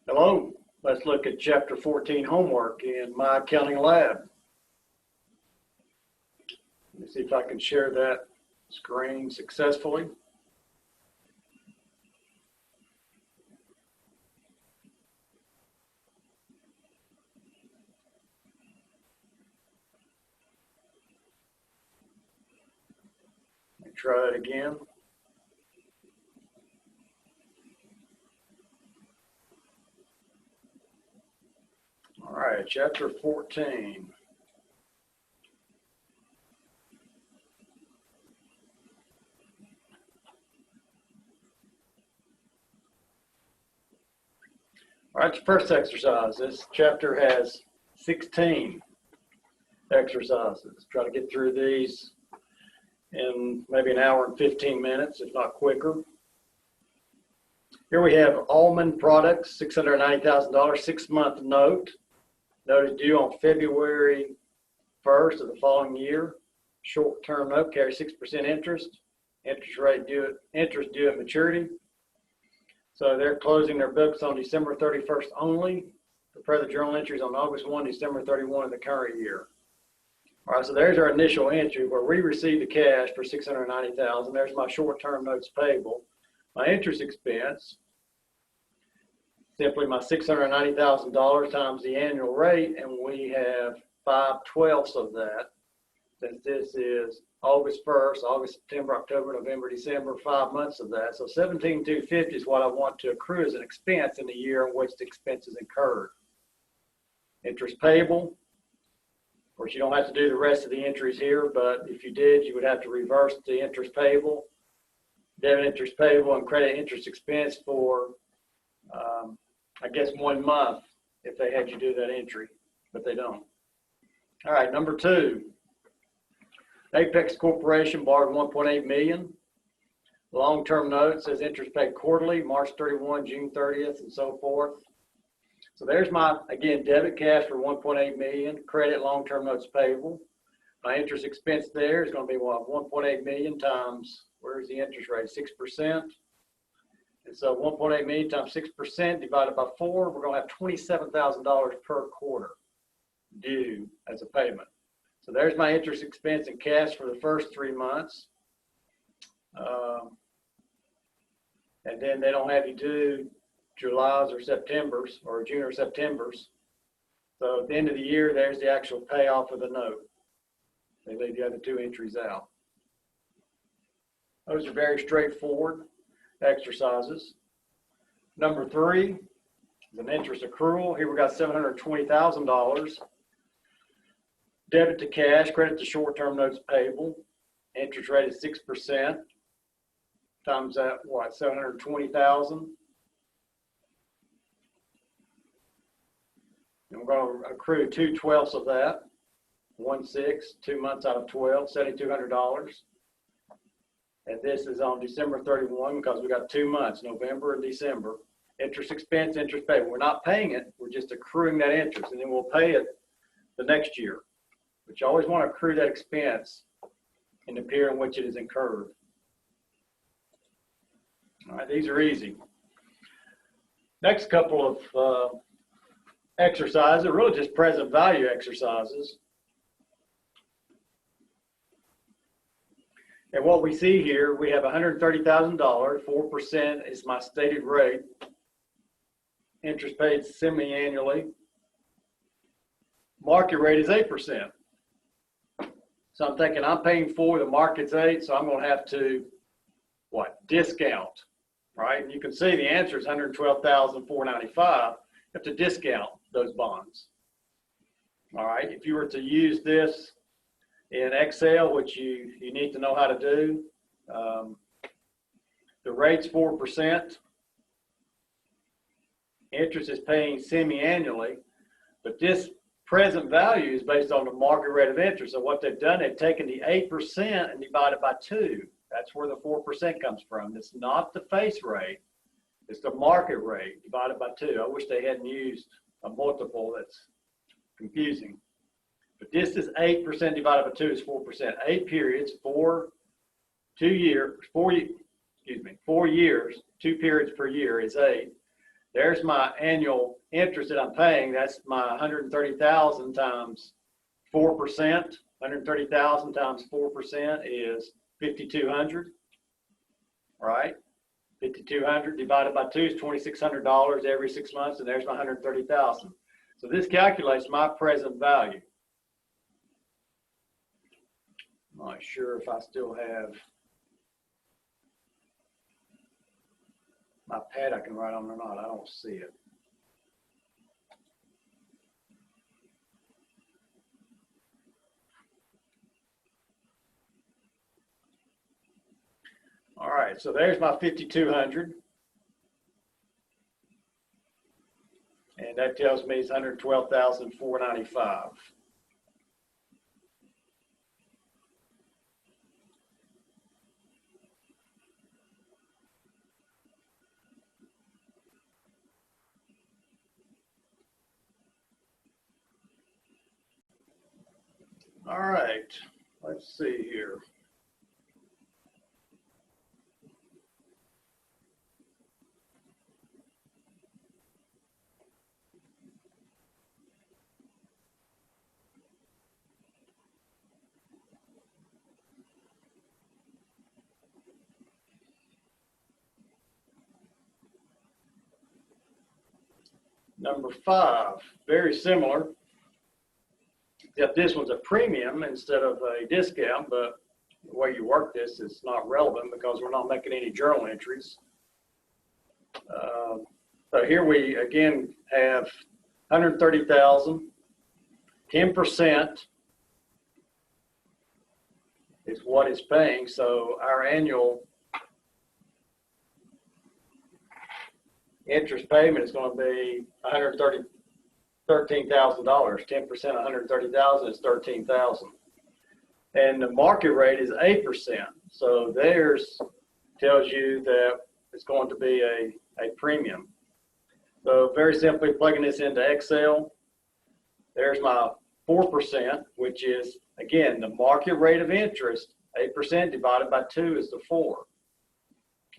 Hello, let's look at Chapter 14 homework in My Accounting Lab. Let me see if I can share that screen successfully. Let me try it again. All right, Chapter 14. All right, the first exercise. This chapter has 16 exercises. Try to get through these in maybe an hour and 15 minutes, if not quicker. Here we have Allman Products, $690,000, 6-month note. Note is due on February 1st of the following year. Short-term note carries 6% interest. Interest due at maturity. So they're closing their books on December 31st only. Prepare the journal entries on August 1, December 31 of the current year. All right, so there's our initial entry where we received the cash for $690,000. There's my short-term notes payable. My interest expense, simply my $690,000 times the annual rate, and we have 5/12 of that. Since this is August 1st, August, September, October, November, December, 5 months of that. So $17,250 is what I want to accrue as an expense in the year in which the expense is incurred. Interest payable. Of course, you don't have to do the rest of the entries here, but if you did, you would have to reverse the interest payable, debit interest payable, and credit interest expense for, I guess, 1 month if they had you do that entry, but they don't. All right, number 2. Apex Corporation borrowed $1.8 million. Long-term note says interest paid quarterly, March 31, June 30th, and so forth. So there's my, again, debit cash for $1.8 million, credit long-term notes payable. My interest expense there is going to be what, $1.8 million times, where's the interest rate, 6%. And so $1.8 million times 6% divided by 4, we're going to have $27,000 per quarter due as a payment. So there's my interest expense in cash for the first 3 months. And then they don't have you do July's or September's or June or September's. So at the end of the year, there's the actual payoff of the note. They leave the other 2 entries out. Those are very straightforward exercises. Number 3 is an interest accrual. Here we got $720,000. Debit to cash, credit to short-term notes payable. Interest rate is 6%. Times that, what, 720,000. And we're going to accrue 2/12 of that. 1/6, 2 months out of 12, $7,200. And this is on December 31 because we got 2 months, November and December. Interest expense, interest payable. We're not paying it, we're just accruing that interest, and then we'll pay it the next year. But you always want to accrue that expense in the period in which it is incurred. All right, these are easy. Next couple of exercises are really just present value exercises. And what we see here, we have $130,000, 4% is my stated rate. Interest paid semi-annually. Market rate is 8%. So I'm thinking I'm paying 4, the market's 8, so I'm going to have to, what, discount, right? And you can see the answer is $112,495. You have to discount those bonds. All right, if you were to use this in Excel, which you need to know how to do, the rate's 4%. Interest is paying semi-annually, but this present value is based on the market rate of interest. So what they've done, they've taken the 8% and divided by 2. That's where the 4% comes from. It's not the face rate. It's the market rate divided by 2. I wish they hadn't used a multiple. That's confusing. But this is 8% divided by 2 is 4%. 8 periods, 4 years, 2 periods per year is 8. There's my annual interest that I'm paying. That's my 130,000 times 4%. 130,000 times 4% is 5,200, right? 5,200 divided by 2 is $2,600 every 6 months, and there's my 130,000. So this calculates my present value. I'm not sure if I still have my pad I can write on or not. I don't see it. All right, so there's my 5,200. And that tells me it's 112,495. All right, let's see here. Number 5, very similar, except this one's a premium instead of a discount, but the way you work this is not relevant because we're not making any journal entries. So here we again have 130,000, 10% is what it's paying. So our annual interest payment is going to be $13,000. 10% of 130,000 is 13,000, and the market rate is 8%. So there's tells you that it's going to be a premium. So very simply plugging this into Excel, there's my 4%, which is again the market rate of interest. 8% divided by 2 is the 4.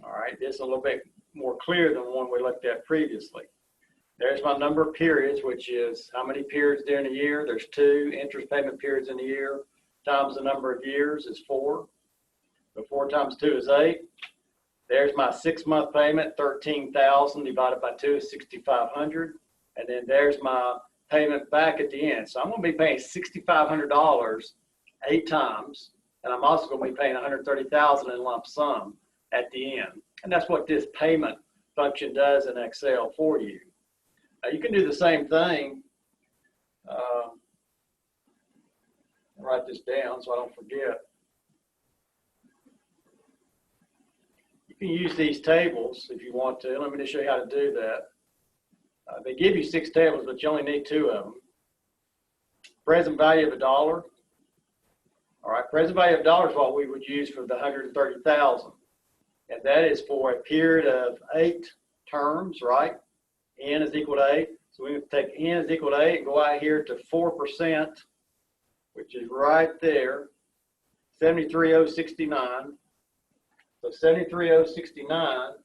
All right, this is a little bit more clear than the one we looked at previously. There's my number of periods, which is how many periods during a year. There's 2 interest payment periods in a year, times the number of years is 4. So 4 times 2 is 8. There's my 6-month payment, 13,000 divided by 2 is 6,500. And then there's my payment back at the end. So I'm going to be paying $6,500 8 times, and I'm also going to be paying $130,000 in lump sum at the end. And that's what this payment function does in Excel for you. You can do the same thing. Write this down so I don't forget. You can use these tables if you want to. Let me just show you how to do that. They give you 6 tables, but you only need 2 of them. Present value of $1. All right, present value of $1 is what we would use for the 130,000. And that is for a period of 8 terms, right? N is equal to 8. So we can take N is equal to 8 and go out here to 4%, which is right there, 73,069. So 73,069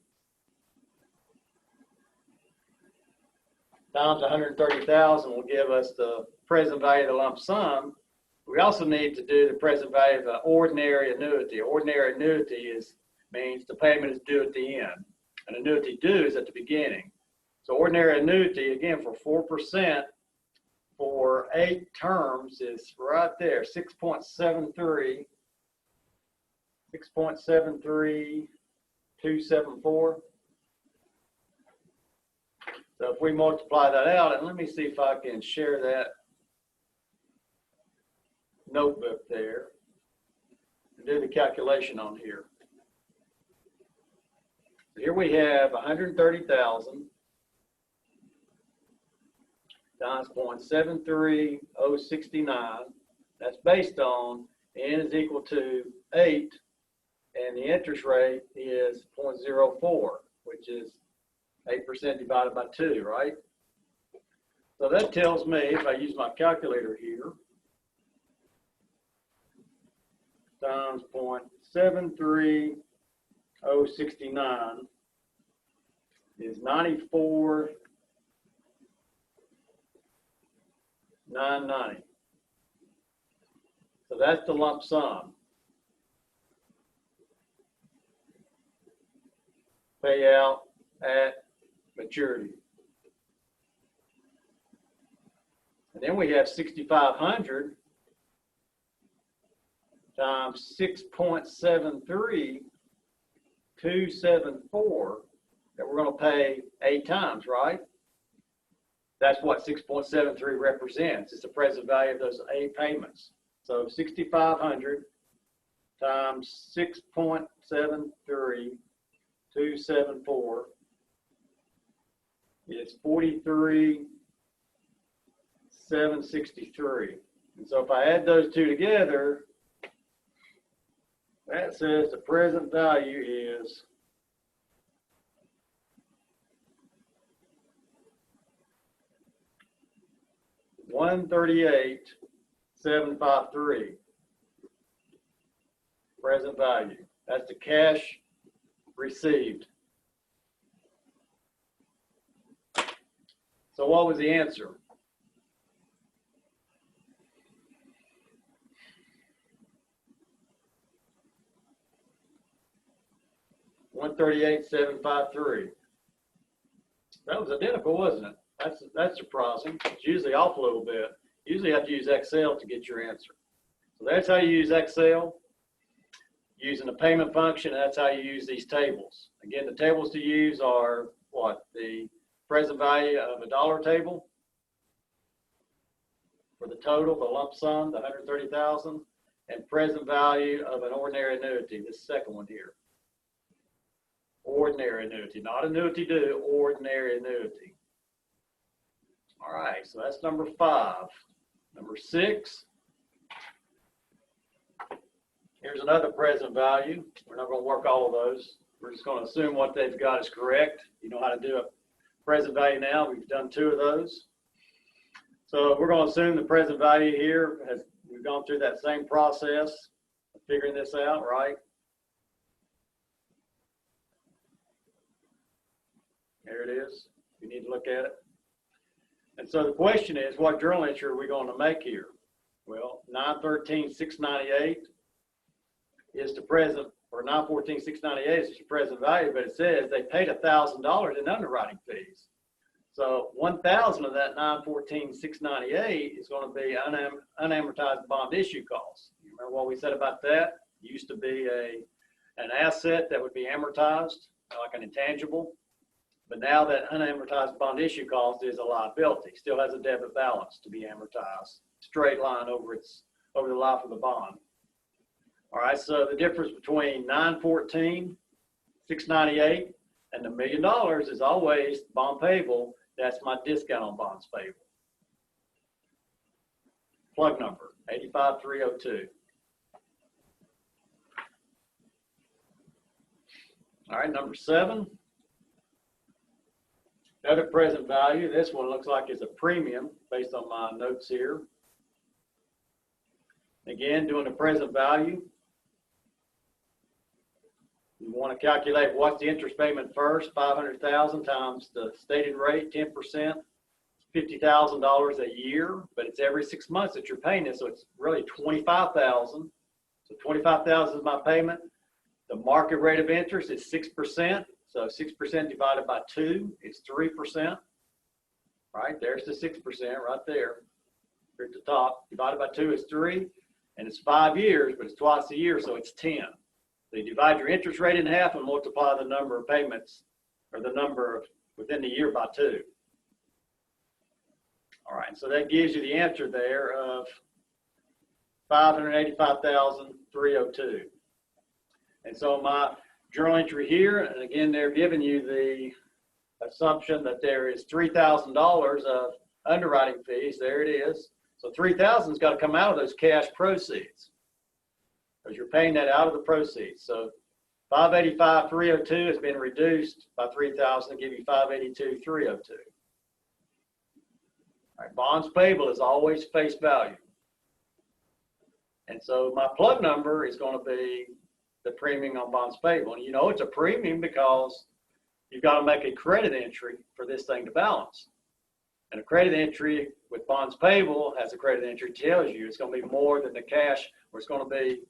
times 130,000 will give us the present value of the lump sum. We also need to do the present value of the ordinary annuity. Ordinary annuity means the payment is due at the end. An annuity due is at the beginning. So ordinary annuity, again, for 4% for 8 terms is right there, 6.73, 6.73274. So if we multiply that out, and let me see if I can share that notebook there and do the calculation on here. Here we have 130,000 times 0.73069. That's based on N is equal to 8, and the interest rate is 0.04, which is 8% divided by 2, right? So that tells me, if I use my calculator here, times 0.73069, is 94,990. So that's the lump sum. Payout at maturity. And then we have 6,500 times 6.73274 that we're going to pay 8 times, right? That's what 6.73 represents. It's the present value of those 8 payments. So 6,500 times 6.73274 is 43,763. And so if I add those two together, that says the present value is $138,753. Present value. That's the cash received. So what was the answer? $138,753. That was identical, wasn't it? That's surprising. It's usually off a little bit. Usually you have to use Excel to get your answer. So that's how you use Excel. Using the payment function, that's how you use these tables. Again, the tables to use are what? The present value of a dollar table for the total, the lump sum, the 130,000, and present value of an ordinary annuity, this second one here. Ordinary annuity, not annuity due, ordinary annuity. All right, so that's number 5. Number 6. Here's another present value. We're not going to work all of those. We're just going to assume what they've got is correct. You know how to do a present value now. We've done 2 of those. So we're going to assume the present value here, we've gone through that same process of figuring this out, right? There it is. You need to look at it. And so the question is, what journal entry are we going to make here? Well, 913,698 is the present, or 914,698 is the present value, but it says they paid $1,000 in underwriting fees. So 1,000 of that 914,698 is going to be unamortized bond issue costs. You remember what we said about that? It used to be an asset that would be amortized, like an intangible. But now that unamortized bond issue cost is a liability. Still has a debit balance to be amortized, straight line over the life of the bond. All right, so the difference between 914,698 and $1 million is always bond payable. That's my discount on bonds payable. Plug number 85302. All right, number 7. Another present value. This one looks like it's a premium based on my notes here. Again, doing the present value. You want to calculate what's the interest payment first. 500,000 times the stated rate, 10%, $50,000 a year. But it's every 6 months that you're paying it, so it's really 25,000. So 25,000 is my payment. The market rate of interest is 6%. So 6% divided by 2 is 3%. Right, there's the 6% right there. Here at the top, divided by 2 is 3. And it's 5 years, but it's twice a year, so it's 10. So you divide your interest rate in half and multiply the number of payments, or the number of within the year, by 2. All right, so that gives you the answer there of 585,302. And so my journal entry here, and again, they're giving you the assumption that there is $3,000 of underwriting fees. There it is. So $3,000's got to come out of those cash proceeds, because you're paying that out of the proceeds. So 585,302 has been reduced by 3,000 to give you 582,302. All right, bonds payable is always face value. And so my plug number is going to be the premium on bonds payable. And you know it's a premium because you've got to make a credit entry for this thing to balance. And a credit entry with bonds payable has a credit entry tells you it's going to be more than the cash, or it's going to be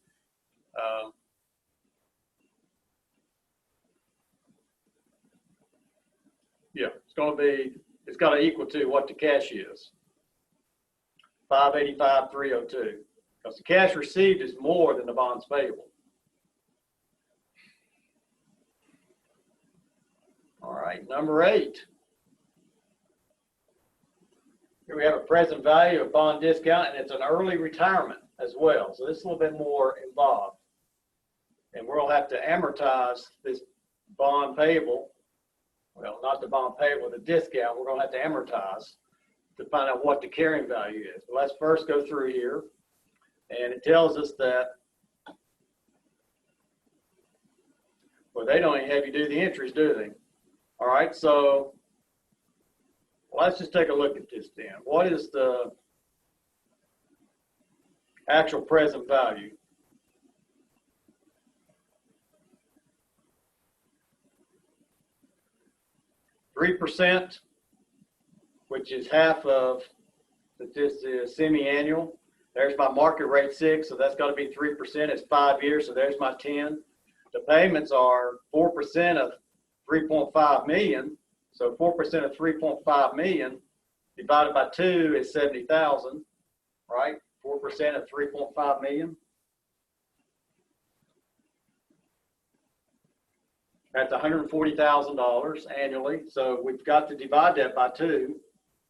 it's got to equal to what the cash is, 585,302, because the cash received is more than the bonds payable. All right, number 8. Here we have a present value of bond discount, and it's an early retirement as well. So this is a little bit more involved. And we'll have to amortize this bond payable. Well, not the bond payable, the discount. We're going to have to amortize to find out what the carrying value is. But let's first go through here. And it tells us that, well, they don't even have you do the entries, do they? All right, so let's just take a look at this then. What is the actual present value? %, which is half of this is semi-annual. There's my market rate 6, so that's got to be 3%. It's 5 years, so there's my 10. The payments are 4% of 3.5 million. So 4% of 3.5 million divided by 2 is 70,000, right? 4% of 3.5 million. That's $140,000 annually. So we've got to divide that by 2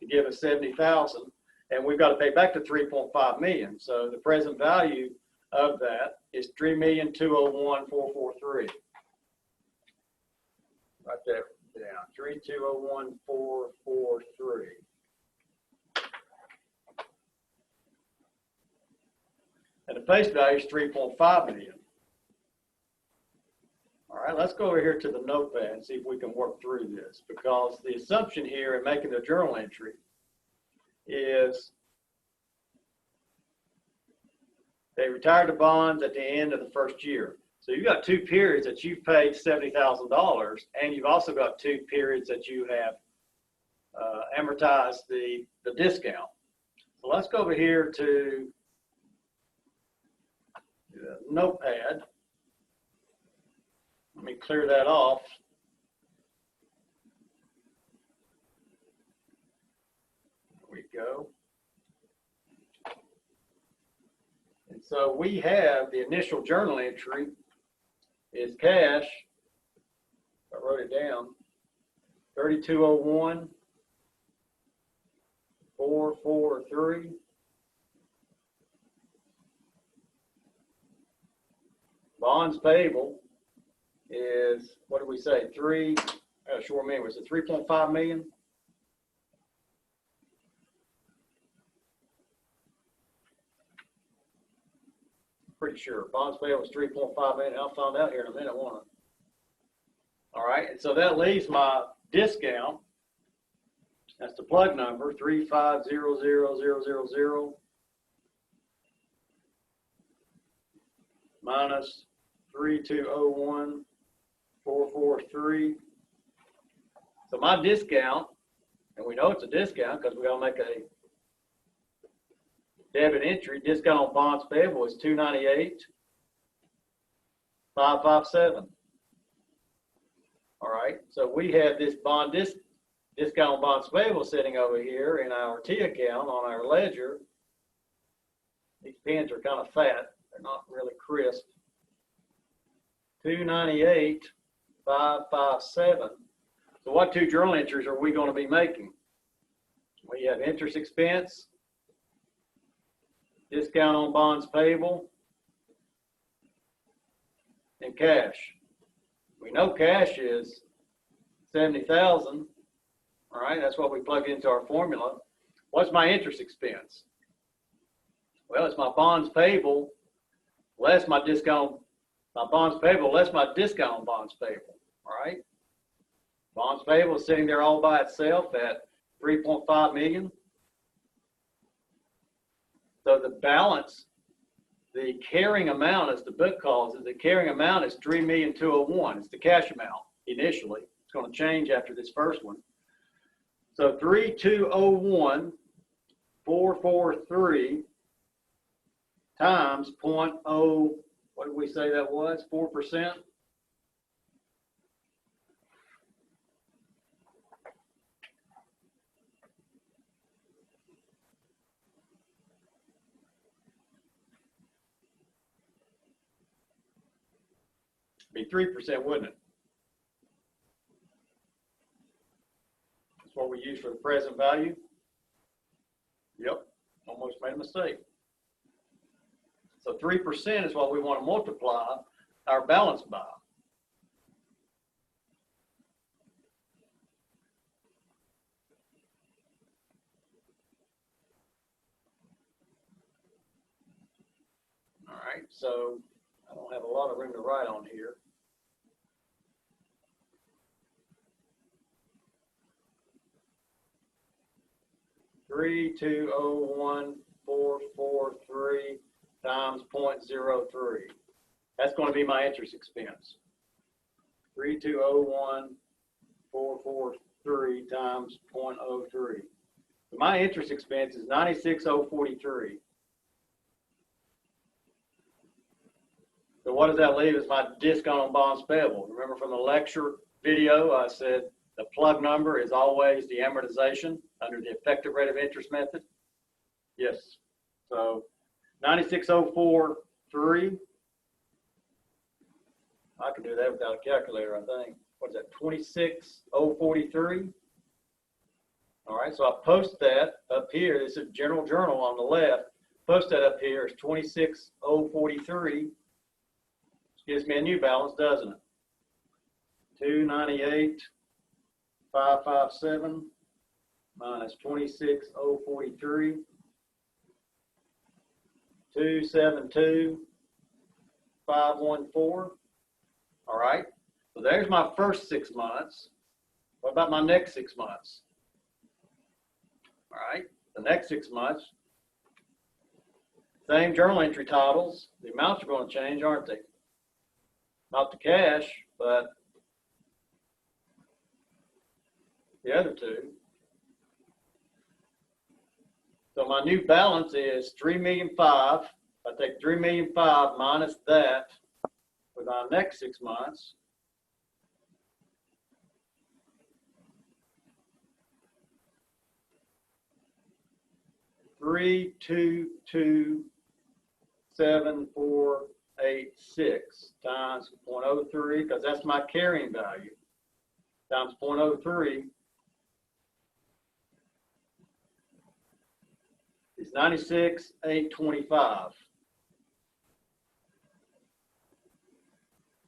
to give us 70,000, and we've got to pay back to 3.5 million. So the present value of that is 3,201,443. Right there. Down 3,201,443. And the face value is 3.5 million. All right, let's go over here to the notepad and see if we can work through this, because the assumption here in making the journal entry is they retired the bonds at the end of the first year. So you've got 2 periods that you've paid $70,000, and you've also got 2 periods that you have amortized the discount. So let's go over here to the notepad. Let me clear that off. There we go. And so we have the initial journal entry is cash. I wrote it down. 3,201,443. Bonds payable is, what did we say? Short memory, was it 3.5 million? Pretty sure. Bonds payable was 3.5 million. I'll find out here in a minute, won't I? All right, and so that leaves my discount. That's the plug number, 3500000 minus 3,201,443. So my discount, and we know it's a discount because we're going to make a debit entry. Discount on bonds payable is 298,557. All right, so we have this discount on bonds payable sitting over here in our T account on our ledger. These pens are kind of fat; they're not really crisp. 298,557. So what 2 journal entries are we going to be making? We have interest expense, discount on bonds payable, and cash. We know cash is 70,000. All right, that's what we plug into our formula. What's my interest expense? Well, it's my bonds payable less my discount. My bonds payable less my discount on bonds payable. All right. Bonds payable is sitting there all by itself at 3.5 million. So the balance, the carrying amount, as the book calls it, the carrying amount is 3,201,000. It's the cash amount initially. It's going to change after this first one. So 3201,443 times 0.0, what did we say that was? 4%? Be 3%, wouldn't it? That's what we use for the present value. Yep, almost made a mistake. So 3% is what we want to multiply our balance by. All right, so I don't have a lot of room to write on here. Three, 201,443 times 0.03. That's going to be my interest expense. 3201,443 times 0.03. So my interest expense is 96,043. So what does that leave as my discount on bonds payable? Remember from the lecture video, I said the plug number is always the amortization under the effective rate of interest method. Yes. So 96,043. I can do that without a calculator, I think. What is that? 26,043. All right. So I post that up here. This is General Journal on the left. Post that up here is 26,043. Gives me a new balance, doesn't it? 298,557 minus 26,043. 272,514. All right. So there's my first 6 months. What about my next 6 months? All right. The next 6 months, same journal entry titles. The amounts are going to change, aren't they? Not the cash, but the other two. So my new balance is $3,000,005. I take $3,000,005 minus that for our next 6 months. $322,746 times 0.03, because that's my carrying value, times 0.03 is 96,825.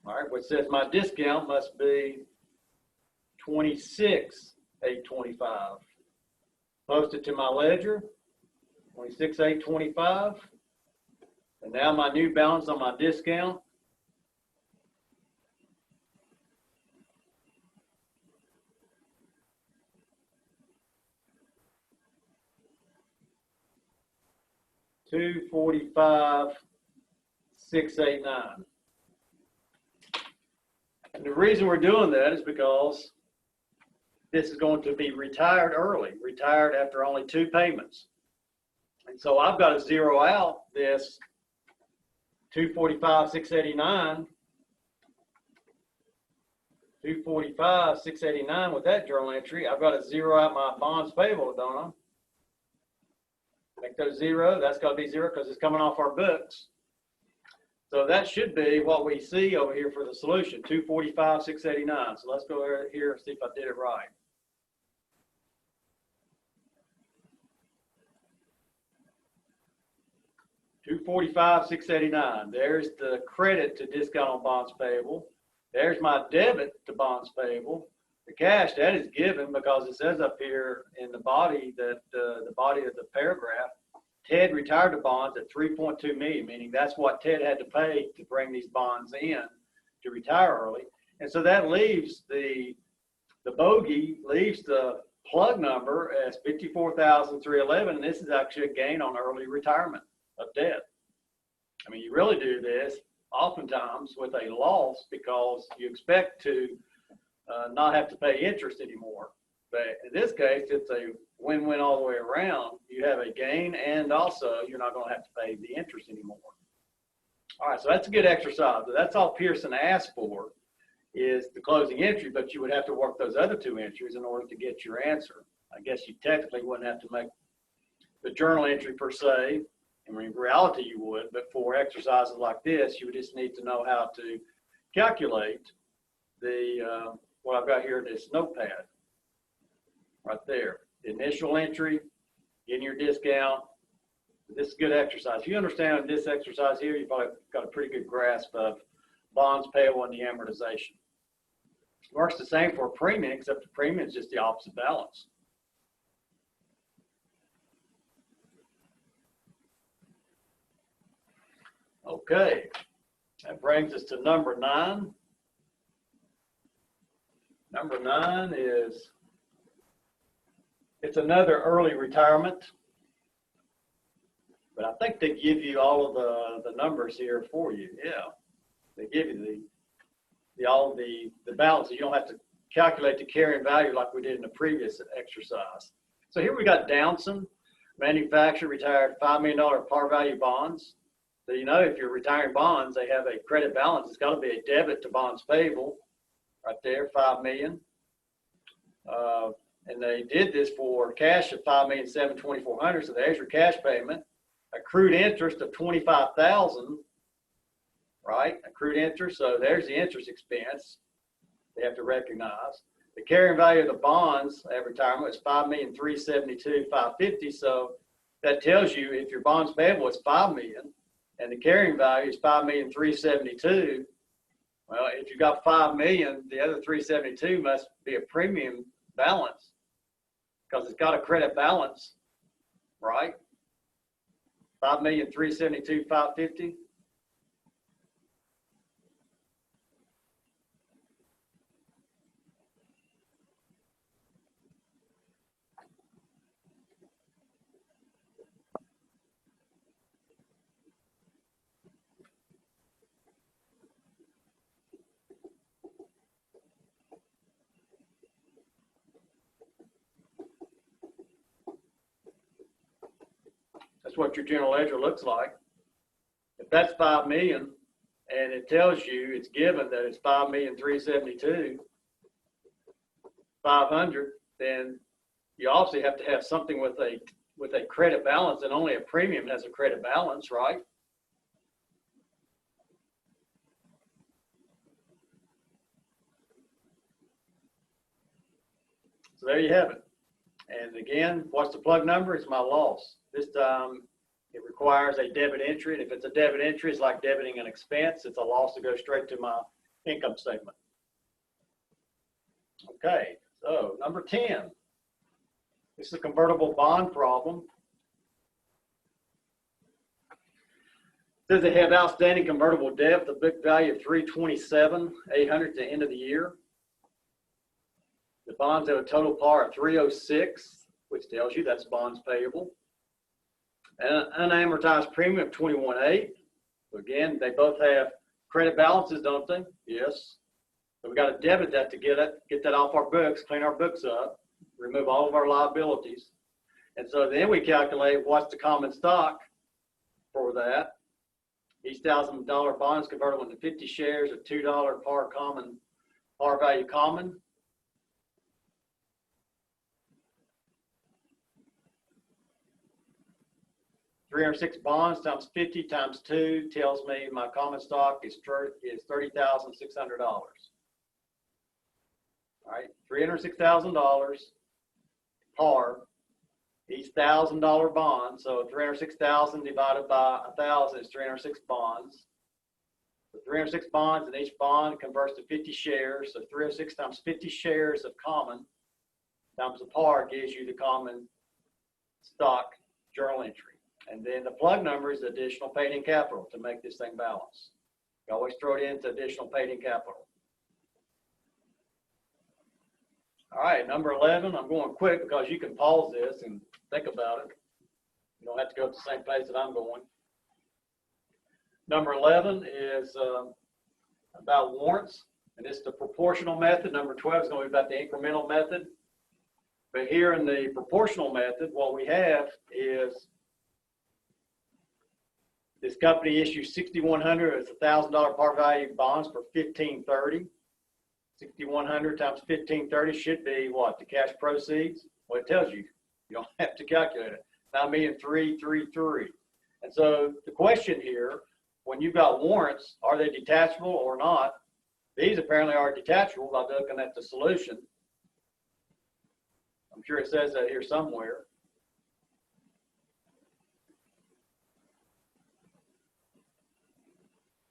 All right, which says my discount must be 26,825. Post it to my ledger, 26,825. And now my new balance on my discount $245,689. And the reason we're doing that is because this is going to be retired early, retired after only 2 payments. And so I've got to zero out this $245,689, $245,689 with that journal entry. I've got to zero out my bonds payable, don't I? Make those zero. That's got to be zero because it's coming off our books. So that should be what we see over here for the solution, $245,689. So let's go here and see if I did it right. $245,689. There's the credit to discount on bonds payable. There's my debit to bonds payable. The cash, that is given because it says up here in the body that the body of the paragraph, Ted retired the bonds at $3.2 million, meaning that's what Ted had to pay to bring these bonds in to retire early. And so that leaves the bogey, leaves the plug number as $54,311, and this is actually a gain on early retirement of debt. I mean, you really do this oftentimes with a loss because you expect to not have to pay interest anymore. But in this case, it's a win-win all the way around. You have a gain, and also you're not going to have to pay the interest anymore. All right, so that's a good exercise. That's all Pearson asked for, is the closing entry, but you would have to work those other two entries in order to get your answer. I guess you technically wouldn't have to make the journal entry per se. I mean, in reality you would, but for exercises like this, you would just need to know how to calculate the, what I've got here, this notepad right there. The initial entry, getting your discount. This is a good exercise. If you understand this exercise here, you've probably got a pretty good grasp of bonds payable and the amortization. It works the same for a premium, except the premium is just the opposite balance. Okay, that brings us to number 9. Number 9 is, it's another early retirement, but I think they give you all of the numbers here for you. Yeah, they give you all the balances. You don't have to calculate the carrying value like we did in the previous exercise. So here we got Downson, manufacturer, retired $5 million par value bonds. So you know, if you're retiring bonds, they have a credit balance. It's got to be a debit to bonds payable, right there, $5 million. And they did this for cash of $5,724,000. So there's your cash payment. Accrued interest of $25,000, right? Accrued interest. So there's the interest expense they have to recognize. The carrying value of the bonds at retirement is $5,372,550. So that tells you if your bonds payable is $5 million and the carrying value is $5,372,000. Well, if you got $5 million, the other $372,000 must be a premium balance because it's got a credit balance, right? $5,372,550. That's what your general ledger looks like. If that's $5 million and it tells you it's given that it's $5,372,500, then you obviously have to have something with a credit balance, and only a premium has a credit balance, right? So there you have it. And again, what's the plug number? It's my loss. This time it requires a debit entry. And if it's a debit entry, it's like debiting an expense. It's a loss that goes straight to my income statement. Okay, so number 10. This is a convertible bond problem. It says they have outstanding convertible debt with a book value of $327,800 at the end of the year. The bonds have a total par of $306, which tells you that's bonds payable. And an unamortized premium of $21,800. So again, they both have credit balances, don't they? Yes. So we got to debit that to get that off our books, clean our books up, remove all of our liabilities. And so then we calculate what's the common stock for that. Each $1,000 bond is convertible into 50 shares of $2 par value common. $306 bonds times 50 times 2 tells me my common stock is $30,600. All right, $306,000 par, each $1,000 bond. So 306,000 divided by 1,000 is 306 bonds. So 306 bonds, and each bond converts to 50 shares. So 306 times 50 shares of common times the par gives you the common stock journal entry. And then the plug number is additional paid-in capital to make this thing balance. You always throw it into additional paid-in capital. All right, number 11. I'm going quick because you can pause this and think about it. You don't have to go at the same pace that I'm going. Number 11 is about warrants. And this is the proportional method. Number 12 is going to be about the incremental method. But here in the proportional method, what we have is this company issues 6,100 as $1,000 par value bonds for 1,530. 6,100 times 1,530 should be what? The cash proceeds? Well, it tells you. You don't have to calculate it. 9,333. And so the question here, when you've got warrants, are they detachable or not? These apparently are detachable by looking at the solution. I'm sure it says that here somewhere.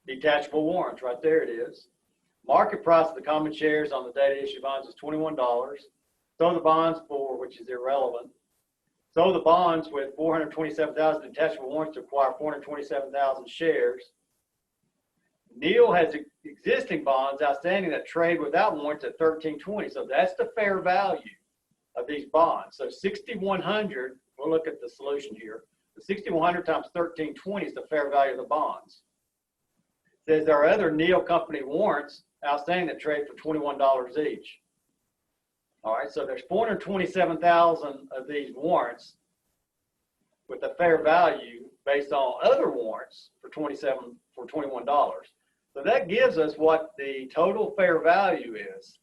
Detachable warrants, right there it is. Market price of the common shares on the date of issue bonds is $21. Sold the bonds for, which is irrelevant. Sold the bonds with 427,000 detachable warrants to acquire 427,000 shares. Neil has existing bonds outstanding that trade without warrants at 1320. So that's the fair value of these bonds. So 6,100, we'll look at the solution here. The 6,100 times 1320 is the fair value of the bonds. It says there are other Neil company warrants outstanding that trade for $21 each. All right, so there's 427,000 of these warrants with a fair value based on other warrants for $21. So that gives us what the total fair value is.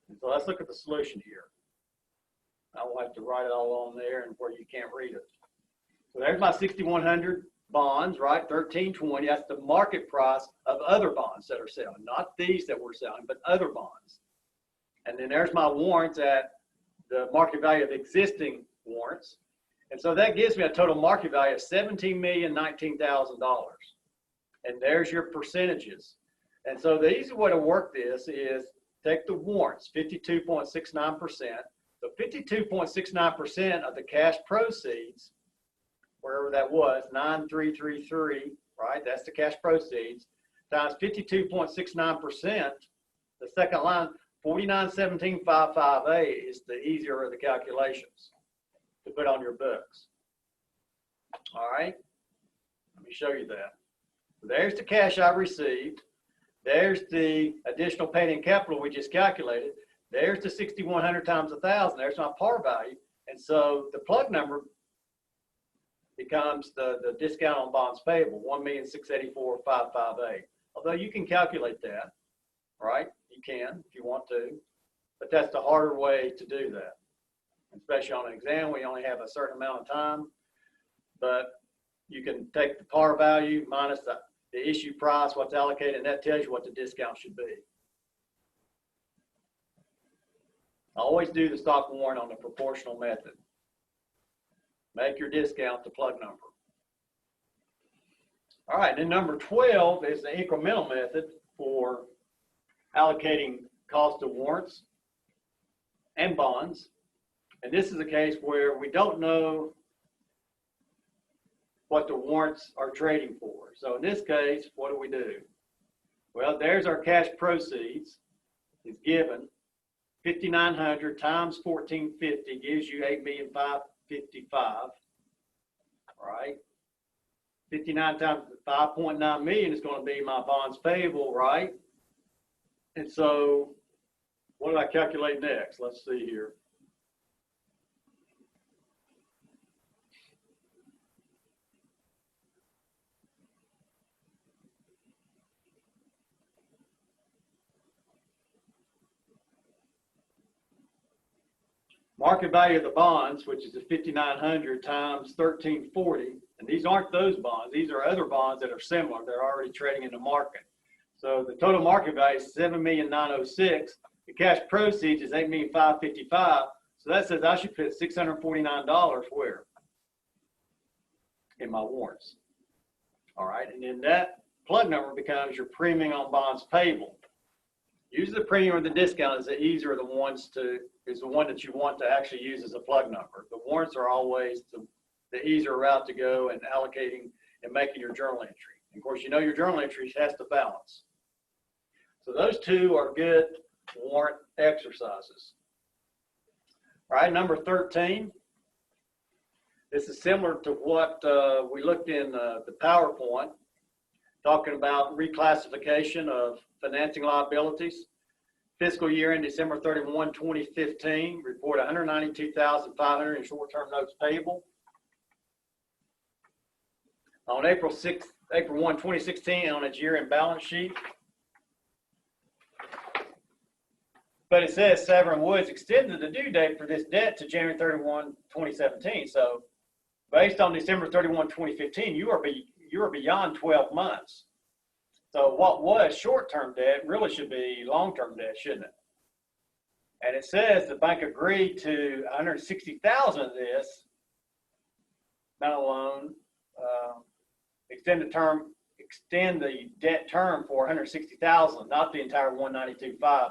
And so let's look at the solution here. I will have to write it all on there and where you can't read it. So there's my 6,100 bonds, right? 1320. That's the market price of other bonds that are selling, not these that we're selling, but other bonds. And then there's my warrants at the market value of existing warrants. And so that gives me a total market value of $17,019,000. And there's your percentages. And so the easy way to work this is take the warrants, 52.69%. So 52.69% of the cash proceeds, wherever that was, 9,333, right? That's the cash proceeds, times 52.69%, the second line, 49,17,558 is the easier of the calculations to put on your books. All right, let me show you that. There's the cash I received. There's the additional paid in capital we just calculated. There's the 6,100 times 1,000. There's my par value. And so the plug number becomes the discount on bonds payable, 1,684,558. Although you can calculate that, right? You can if you want to, but that's the harder way to do that. Especially on an exam, we only have a certain amount of time, but you can take the par value minus the issue price, what's allocated, and that tells you what the discount should be. I always do the stock warrant on the proportional method. Make your discount the plug number. All right, then number 12 is the incremental method for allocating cost of warrants and bonds. And this is a case where we don't know what the warrants are trading for. So in this case, what do? Well, there's our cash proceeds. It's given 5,900 times 1,450 gives you 8,555,000. Right? 59 times 5.9 million is going to be my bonds payable, right? And so what did I calculate next? Let's see here. Market value of the bonds, which is the 5,900 times 1,340, and these aren't those bonds. These are other bonds that are similar. They're already trading in the market. So the total market value is 7,906,000. The cash proceeds is 8,555,000. So that says I should put $649 where? In my warrants. All right, and then that plug number becomes your premium on bonds payable. Use the premium or the discount is the easier of the ones to, is the one that you want to actually use as a plug number. The warrants are always the easier route to go in allocating and making your journal entry. And of course, you know your journal entry has to balance. So those two are good warrant exercises. All right, number 13. This is similar to what we looked in the PowerPoint, talking about reclassification of financing liabilities. Fiscal year end December 31, 2015, report 192,500 in short-term notes payable. On April 1, 2016, on its year-end balance sheet. But it says Severn Woods extended the due date for this debt to January 31, 2017. So based on December 31, 2015, you are beyond 12 months. So what was short-term debt really should be long-term debt, shouldn't it? And it says the bank agreed to 160,000 of this, not a loan, extend the debt term for 160,000, not the entire 192.5.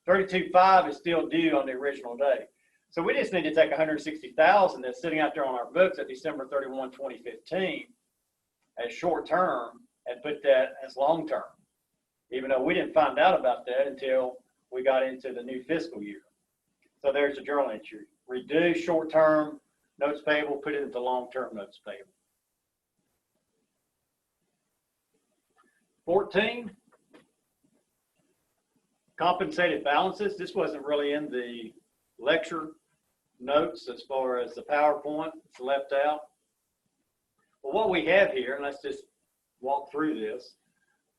32.5 is still due on the original date. So we just need to take 160,000 that's sitting out there on our books at December 31, 2015 as short term and put that as long term, even though we didn't find out about that until we got into the new fiscal year. So there's a journal entry. Reduce short term notes payable, put it into long term notes payable. 14, compensated balances. This wasn't really in the lecture notes as far as the PowerPoint. It's left out. Well, what we have here, and let's just walk through this.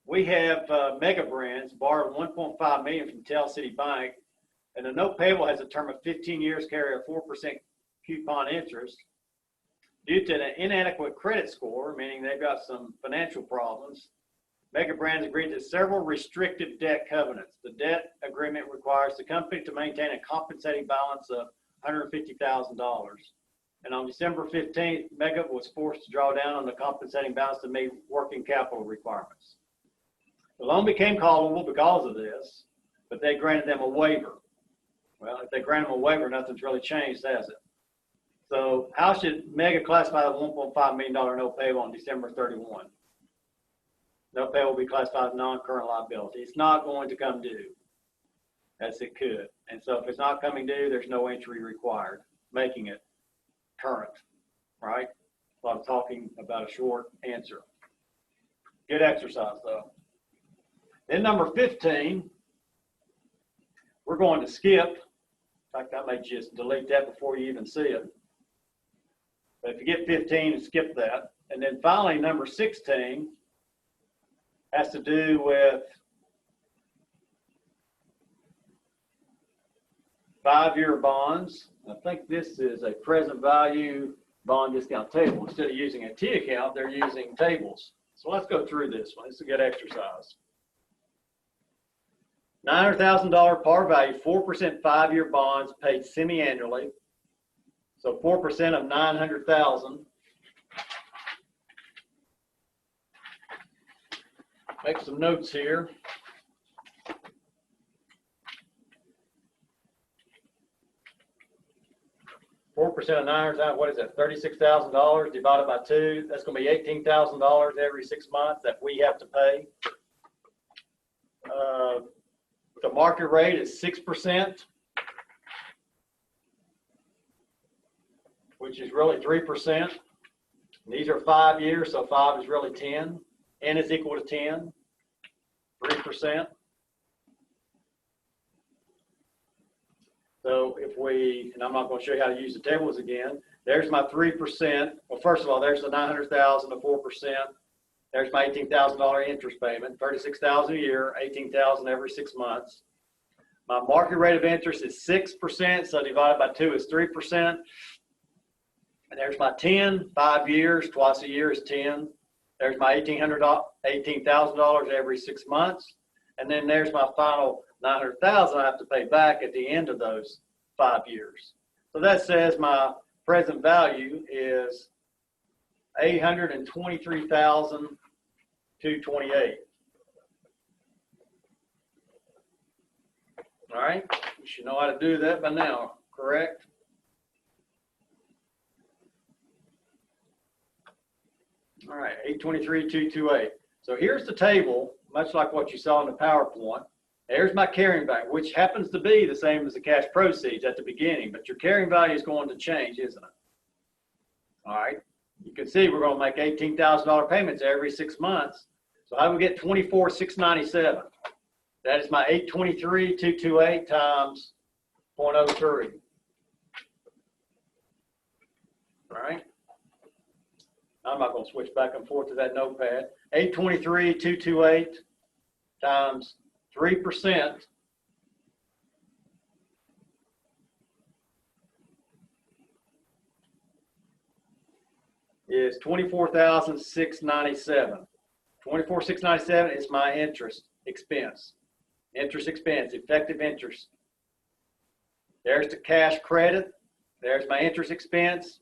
We have Mega Brands borrowed $1.5 million from Tell City Bank, and the note payable has a term of 15 years, carry a 4% coupon interest. Due to an inadequate credit score, meaning they've got some financial problems, Mega Brands agreed to several restrictive debt covenants. The debt agreement requires the company to maintain a compensating balance of $150,000. And on December 15th, Mega was forced to draw down on the compensating balance to meet working capital requirements. The loan became callable because of this, but they granted them a waiver. Well, if they grant them a waiver, nothing's really changed, has it? So how should Mega classify the $1.5 million note payable on December 31? Note payable will be classified as non-current liability. It's not going to come due, as it could. And so if it's not coming due, there's no entry required, making it current, right? So I'm talking about a short answer. Good exercise, though. Then number 15, we're going to skip. In fact, I may just delete that before you even see it. But if you get 15, skip that. And then finally, number 16 has to do with 5-year bonds. I think this is a present value bond discount table. Instead of using a T account, they're using tables. So let's go through this one. It's a good exercise. $900,000 par value, 4% 5-year bonds paid semi-annually. So 4% of 900,000. Make some notes here. Four percent of 900,000, what is that? $36,000 divided by 2. That's going to be $18,000 every 6 months that we have to pay. The market rate is 6%, which is really 3%. These are 5 years, so 5 is really 10. N is equal to 10, 3%. So if we, and I'm not going to show you how to use the tables again, there's my 3%. Well, first of all, there's the 900,000 to 4%. There's my $18,000 interest payment, $36,000 a year, $18,000 every 6 months. My market rate of interest is 6%, so divided by 2 is 3%. And there's my 10, 5 years, twice a year is 10. There's my $18,000 every 6 months. And then there's my final $900,000 I have to pay back at the end of those 5 years. So that says my present value is $823,228. All right, you should know how to do that by now, correct? All right, 823,228. So here's the table, much like what you saw in the PowerPoint. There's my carrying value, which happens to be the same as the cash proceeds at the beginning, but your carrying value is going to change, isn't it? All right, you can see we're going to make $18,000 payments every 6 months. So how do we get $24,697? That is my 823,228 times 0.03. All right. I'm not going to switch back and forth to that notepad. 823,228 times 3% is 24,697. 24,697 is my interest expense. Interest expense, effective interest. There's the cash credit. There's my interest expense.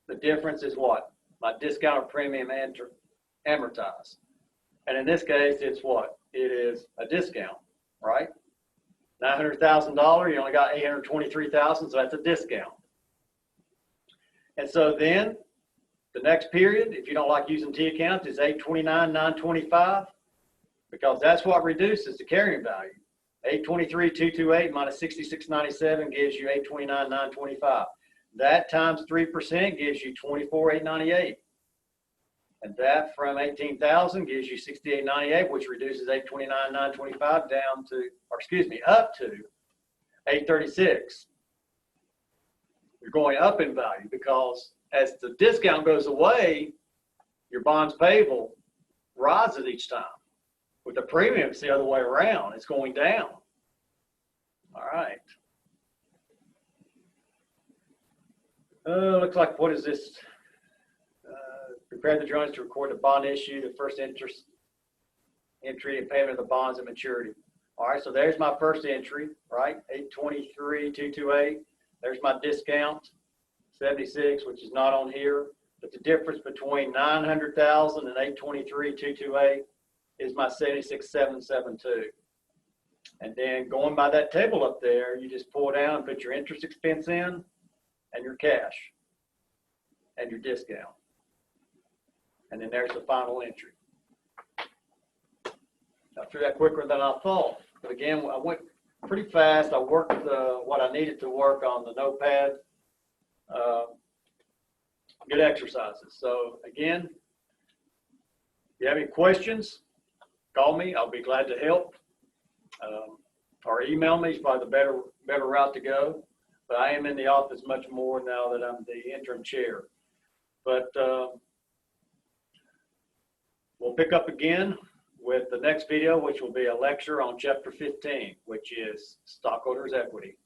The difference is what? My discounted premium amortized. And in this case, it's what? It is a discount, right? $900,000, you only got $823,000, so that's a discount. And so then the next period, if you don't like using T accounts, is 829,925, because that's what reduces the carrying value. 823,228 minus 6697 gives you 829,925. That times 3% gives you 24,898. And that from 18,000 gives you 6898, which reduces 829,925 down to, or excuse me, up to 836. You're going up in value because as the discount goes away, your bonds payable rises each time. With the premium, it's the other way around. It's going down. All right. Looks like, what is this? Prepare the drawings to record the bond issue, the first interest entry and payment of the bonds at maturity. All right, so there's my first entry, right? 823,228. There's my discount, 76, which is not on here. But the difference between 900,000 and 823,228 is my 76,772. And then going by that table up there, you just pull down and put your interest expense in and your cash and your discount. And then there's the final entry. I threw that quicker than I thought. But again, I went pretty fast. I worked what I needed to work on the notepad. Good exercises. So again, if you have any questions, call me. I'll be glad to help. Or email me is probably the better route to go. But I am in the office much more now that I'm the interim chair. But we'll pick up again with the next video, which will be a lecture on Chapter 15, which is stockholders' equity.